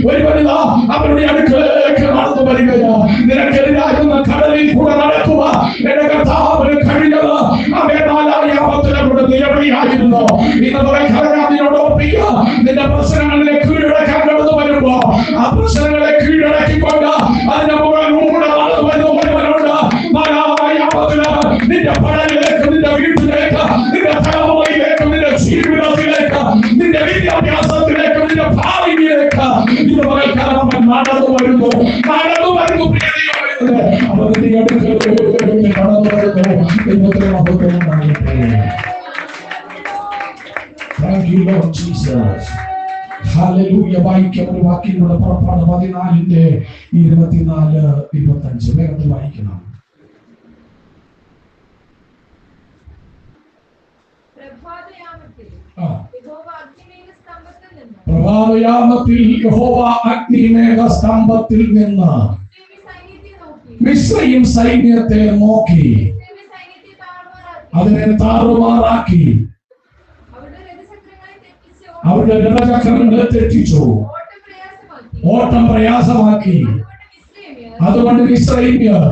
Speaker 1: ഒരു വനിത അവരുടെ അടുക്കളയിലേക്ക് നടന്നു വരികയാ. നിനക്കെതിരാകുന്ന കടലിൽ കൂടെ നടക്കുക. എന്റെ കർത്താവിന് കഴിഞ്ഞത് അവയെ നാലായാമത്തിലൂടെ നിലവിളിയായിരുന്നു. ഇന്ന് ഓർപ്പിക്കുക, നിന്റെ പ്രശ്നങ്ങളിലെ കീഴടക്കാൻ കടന്നു വരുമ്പോ ആ പ്രശ്നങ്ങളെ കീഴടക്കിക്കൊണ്ട് അതിന്റെ മുകളിലൂടെ നടന്നു വരുന്നവരുണ്ട്. നിന്റെ പടലിലേക്ക്, നിന്റെ വീട്ടിലേക്ക്, നിന്റെ തലമുറയിലേക്ക്, നിന്റെ ജീവിതത്തിലേക്ക്, നിന്റെ വിദ്യാഭ്യാസത്തിലേക്ക്, നിന്റെ ഭാവിയിലേക്ക് ഇത് പകൽക്കാലം നടന്നു വരുന്നു, നടന്നു വരുന്നു. അവരുടെ അടുക്കൽ കടന്നു വരുന്നു. ദൈവത്തിന് മഹത്വം ഉണ്ടാകട്ടെ. Thank you, Lord Jesus. Hallelujah. വായിക്കാം ഒരു വാക്യം കൂടെ. പുറപ്പാട് 14 24 25 വേഗത്തിൽ വായിക്കണം. പ്രഭാതയാമത്തിൽ യഹോവ അഗ്നിമേഘസ്തംഭത്തിൽ നിന്ന് മിസ്രയീം സൈന്യത്തെ നോക്കി അതിനെ താറുമാറാക്കി, അവരുടെ രഥചക്രങ്ങളെ തെറ്റിച്ചു, ഓട്ടം പ്രയാസമാക്കി. അതുകൊണ്ട് മിസ്രയീമ്യർ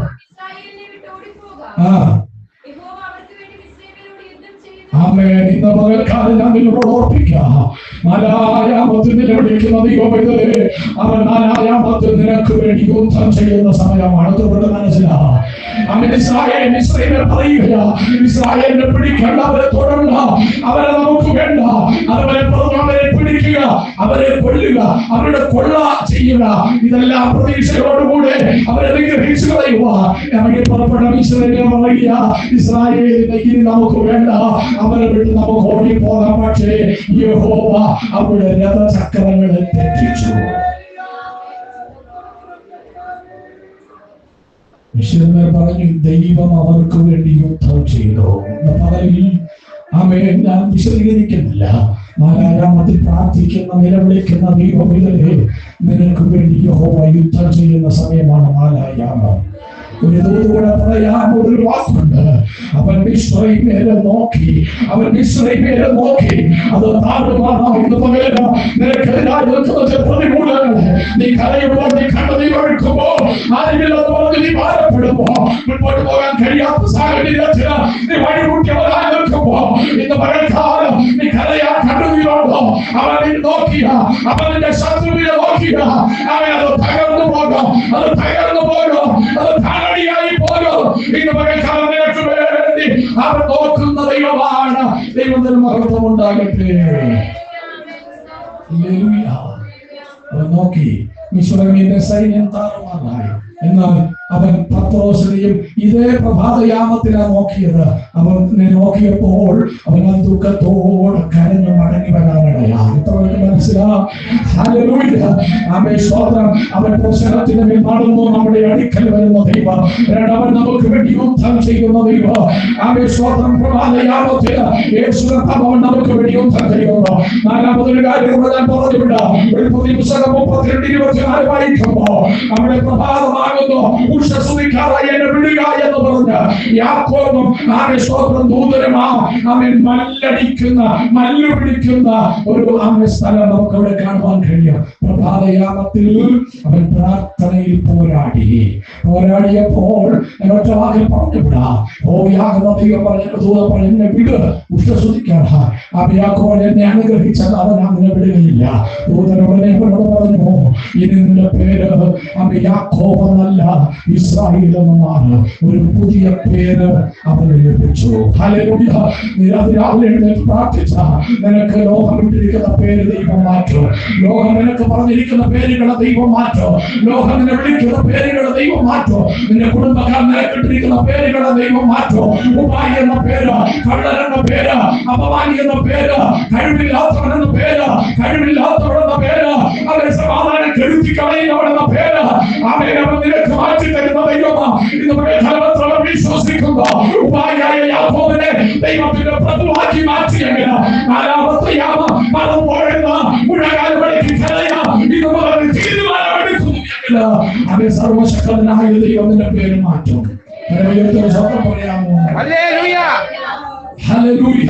Speaker 1: ആമേൻ. ഇന്ന് പകൽക്കാലം ഞാൻ നിങ്ങളോട് ഓർപ്പിക്കാം, നാലായാമത്തിൽ നിലവിളിക്കുന്ന ദൈവമേ, അവൻ നാലായാമത്തിൽ നിനക്ക് വേണ്ടി യുദ്ധം ചെയ്യുന്ന സമയമാണ്. അതുകൊണ്ട് മനസ്സിലാക്കാം. അവൻ ഇസ്രായേൽ പറയുക, ഇസ്രായേലിനെ പിടിക്കേണ്ട, അവരെ തൊടണ്ട, അവരെ നമുക്ക് വേണ്ട. അതുപോലെ അവരെ പിടിക്കുക, അവരെ കൊല്ലുക, അവരുടെ കൊള്ള ചെയ്യുക. ഇതെല്ലാം പ്രതീക്ഷയോടുകൂടെ അവരെ നിഗ്രഹിച്ചു കളയുക. ഇറങ്ങി പുറപ്പെട്ട ഇസ്രായേലിനെ പറയുക, ഇസ്രായേലിനെ ഇനി നമുക്ക് വേണ്ട, അവരെ വിട്ട് നമുക്ക് ഓടിപ്പോകാം. പക്ഷേ യഹോവ അവരുടെ രഥചക്രങ്ങളെ തെറ്റിച്ചു. മിശ്രമർ പറഞ്ഞു, ദൈവം അവർക്ക് വേണ്ടി യുദ്ധം ചെയ്തു. ആമേൻ. ഞാൻ വിശദീകരിക്കുന്നില്ല. നാലായാമത്തിൽ പ്രാർത്ഥിക്കുന്ന, നിലവിളിക്കുന്ന ദൈവമേ, നിനക്ക് വേണ്ടി യഹോവ യുദ്ധം ചെയ്യുന്ന സമയമാണ് നാലായാമം. ഒരു ദൂതൂടെ പറയാൻ ഒരു വാക്കുണ്ട്. അവൻ മിസ്രയീമിനെ നോക്കി, അവൻ മിസ്രയീമിനെ നോക്കി അത് താറുമാറാകുന്ന പകരം നിനക്കെതിരായി നിൽക്കുന്ന പ്രതികൂലങ്ങളെ നീ കരയുമ്പോൾ, നീ കണ്ണുനീ ഒഴുക്കുമ്പോൾ, ആരെങ്കിലും പറഞ്ഞ് നീ ഭാരപ്പെടുമ്പോ, മുൻപോട്ട് പോകാൻ കഴിയാത്ത സാഹചര്യത്തിൽ നീ വഴിമുട്ടിയവരായി നിൽക്കുമ്പോ, ഇന്ന് പകൽക്കാലം നീ കരയാൻ കണ്ണുനീരോടോ അവനെ നോക്കിയ, അവന്റെ ശത്രുവിനെ നോക്കിയ, അവൻ അത് തകർന്നു പോകും, അത് തകർന്നു പോകും, അത് ായി പോലും. ഇന്ന് പകൽക്കാലം നിനക്ക് വേണ്ടി അവർ നോക്കുന്ന ദൈവമാണ്. ദൈവത്തിന് മഹത്വം ഉണ്ടാകട്ടെ. അവൻ നോക്കി മിസ്രയീമിന്റെ സൈന്യം താറുമാറായി. എന്നാൽ അവൻ പത്രോസിനെയും ഇതേ പ്രഭാതയാമത്തിലാണ് നോക്കിയത്. അവനെ നോക്കിയപ്പോൾ അവൻ ആ ദുഃഖത്തോടെ കരഞ്ഞു മടങ്ങി വരാനിടയാണ്. മനസ്സിലാവും. അവൻ പ്രശ്നത്തിന് മേൽ നടന്നു നമ്മുടെ അടുക്കൽ വരുന്ന ദൈവം. അവൻ നമുക്ക് വേണ്ടി യുദ്ധം ചെയ്യുന്ന ദൈവം. അവൻ സ്വന്തം പ്രഭാതയാമത്തിൽ യേശു അവൻ നമുക്ക് വേണ്ടി യുദ്ധം ചെയ്യുന്നു. നാലാമതൊരു കാര്യം ഞാൻ പറഞ്ഞുവിട. ഉൽപ്പത്തി പുസ്തകം 32:24 വായിക്കുമ്പോൾ അവിടെ പ്രഭാതമാകുന്നു, ഉഷസ്സുതിക്കാറായി എന്നെ വിടുക എന്ന് പറഞ്ഞ് യാക്കോബും ആമേ സ്വന്തം ദൂതരുമാ അവൻ മല്ലു പിടിക്കുന്ന ഒരു ആമേ സ്ഥലം നമുക്ക് അവിടെ കാണുവാൻ കഴിയും. പ്രഭാതയാമത്തിൽ അവൻ പ്രാർത്ഥനയിൽ പോരാടിയപ്പോൾ ഒറ്റ വാക്കിൽ പറഞ്ഞുവിടാ. യാകുന്ന ദൈവം പറഞ്ഞ വിട്, ഉഷസ്സുതിക്കാറ. യാക്കോബ് എന്നെ അനുഗ്രഹിച്ചത് അവൻ അങ്ങനെ വിടുകയില്ല. ദൂതനോടനെ പറഞ്ഞു, ഇനി നിന്റെ പേര് യാക്കോബ് എന്നല്ല ഇസ്രായേൽ എന്നുമാണ്. ഒരു പുതിയ പേര് അവന് ലഭിച്ചു. ഹല്ലേലൂയ. രാവിലെ എഴുന്നേറ്റ് പ്രാർത്ഥിച്ച നിനക്ക് ലോകം ഇട്ടിരിക്കുന്ന പേര് ദൈവം മാറ്റും. ലോകം നിനക്ക് പറഞ്ഞിരിക്കുന്ന പേരുകളെ ദൈവം മാറ്റും. ലോകം നിന്നെ വിളിക്കുന്ന പേരുകളെ ദൈവം മാറ്റും. നിന്റെ കുടുംബക്കാർ നിനക്കിട്ടിരിക്കുന്ന പേരുകളെ ദൈവം മാറ്റും. ഉപായി എന്ന പേര്, കള്ളൻ എന്ന പേര്, അപമാനി എന്ന പേര്, കഴിവില്ലാത്തവൻ എന്ന പേര്, കഴിവില്ലാത്തവരെന്ന പേര്, അവരെ സമാധാനം കെടുത്തി കളയുന്നവരെന്ന പേര് അവൻ നിനക്ക് മാറ്റി തരുന്ന ദൈവമാണ്. ഇന്ന് വിശ്വസിക്കുന്ന ഉപായിയായ യാക്കോബിനെ ദൈവത്തിന്റെ പ്രഭുവാക്കി മാറ്റിയെങ്കിൽ നാലാമത്തെ യാമം മറന്നുപോയെന്ന മുഴകാലം തീരുമാനമെടുക്കുന്നെങ്കിൽ അവൻ സർവശക്തനായ ദൈവത്തിന്റെ പേര് മാറ്റും. പറയാമോ? ഹല്ലേലൂയ.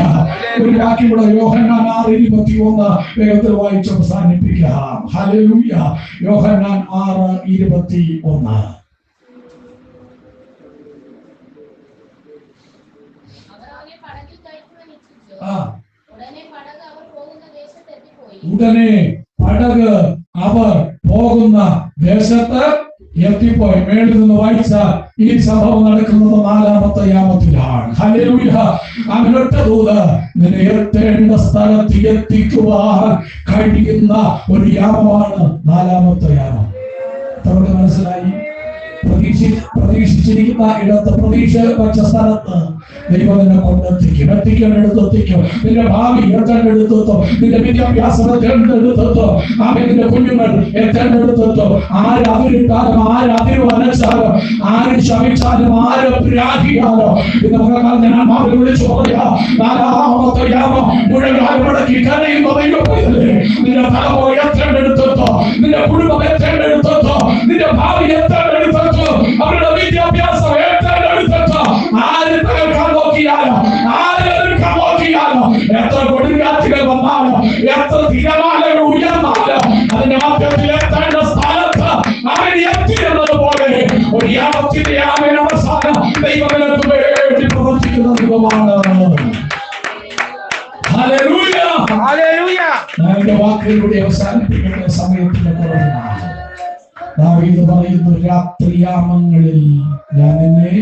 Speaker 1: ഒരു വാക്യം കൂടെ യോഹന്നാൻ 6:21 വേഗത്തിൽ വായിച്ച് അവസാനിപ്പിക്കാം. ഹല്ലേലൂയ. യോഹന്നാൻ 6:21. ഉടനെ പടക് അവർ പോകുന്ന ദേശത്ത് എത്തിപ്പോയി. മേളിൽ നിന്ന് വായിച്ചാൽ ഈ സംഭവം നടക്കുന്നത് നാലാമത്തെ യാമത്തിലാണ്. ഹല്ലേലൂയ. അവനൊറ്റ ദൂത് നിന്നെ എത്തേണ്ട സ്ഥലത്ത് എത്തിക്കുവാൻ കഴിയുന്ന ഒരു യാമമാണ് നാലാമത്തെ യാമം. നമുക്ക് മനസ്സിലായി? പ്രതീക്ഷിച്ചിരിക്കുന്ന ഇടത്ത്, പ്രതീക്ഷ വെച്ച സ്ഥലത്ത് ദൈവം നിന്നെ കൊണ്ടെത്തിക്കും. എത്തിക്കേണ്ടടുത്തെത്തിക്കും. നിന്റെ ഭാവി എത്തേണ്ടടുത്തെത്തും. നിന്റെ വിദ്യാഭ്യാസം എത്തേണ്ടടുത്തെത്തും. നിന്റെ കുഞ്ഞുങ്ങൾ എത്തേണ്ടടുത്തെത്തും. ആര് അതിരിട്ടാലും, ആര് അതിര് വനച്ചാലും, ആര് ശമിച്ചാലും, ആര് പ്രാർത്ഥിക്കാലോ ഇത് നമുക്ക് ഞാൻ മാറി വിളിച്ചു പറയാം. നാലാമത്തെ യാമം മുഴകാലം മുടക്കി കരയുന്ന ദൈവമല്ലേ. നിന്റെ തലമുറ എത്തേണ്ടടുത്തെത്തോ, നിന്റെ കുടുംബം എത്തേണ്ടടുത്തെത്തോ, നിന്റെ ഭാവി എത്തേണ്ടടുത്തെത്തോ, അവരുടെ വിദ്യാഭ്യാസം എത്തേണ്ടടുത്തെത്തോ. ആര് തകർക്കാൻ നോക്കിയാലോ, ആര് എതിർക്കാൻ നോക്കിയാലോ, എത്ര കൊടുങ്കാറ്റുകൾ വന്നാലോ, എത്ര തിരമാലകൾ ഉയർന്നാലോ, അതിന്റെ മധ്യത്തിൽ എത്തേണ്ട സ്ഥലത്ത് അവൻ എത്തി എന്നതുപോലെ ഒരു യാമത്തിന്റെ അവസാനം ദൈവങ്ങൾക്ക് വേണ്ടി പ്രവർത്തിക്കുന്ന ദൈവമാണ്. ഹല്ലേലൂയ. ഹല്ലേലൂയ. ഞാൻ എന്റെ വാക്കുകളിലൂടെ അവസാനിപ്പിക്കുന്ന സമയത്തിന്റെ കുറവിനാണ്. ദാവീദ് പറയുന്നു, രാത്രിയാമങ്ങളിൽ ഞാൻ നിന്നെ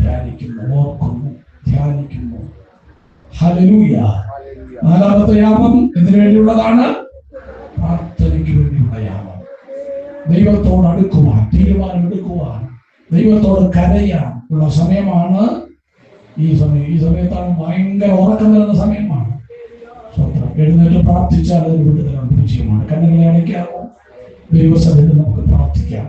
Speaker 1: ധ്യാനിക്കുന്നു, ഓർക്കുന്നു, ധ്യാനിക്കുന്നു. ഹല്ലേലൂയ. നാലാമത്തെ യാമം എന്തിനു വേണ്ടിയുള്ളതാണ്? പ്രാർത്ഥനയ്ക്ക് വേണ്ടിയുള്ള യാമം. ദൈവത്തോട് അടുക്കുവാൻ, തീരുമാനമെടുക്കുവാൻ, ദൈവത്തോട് കരയാൻ ഉള്ള സമയമാണ് ഈ സമയം. ഈ സമയത്താണ് ഭയങ്കര ഉറക്കം വരുന്ന സമയമാണ്. എഴുന്നേറ്റ് പ്രാർത്ഥിച്ചാൽ അത് വിടുതലാണ്, വിജയമാണ്. കണ്ണുകളെ അടയ്ക്കാമോ? ദൈവസഭയിൽ നമുക്ക് പ്രാർത്ഥിക്കാം.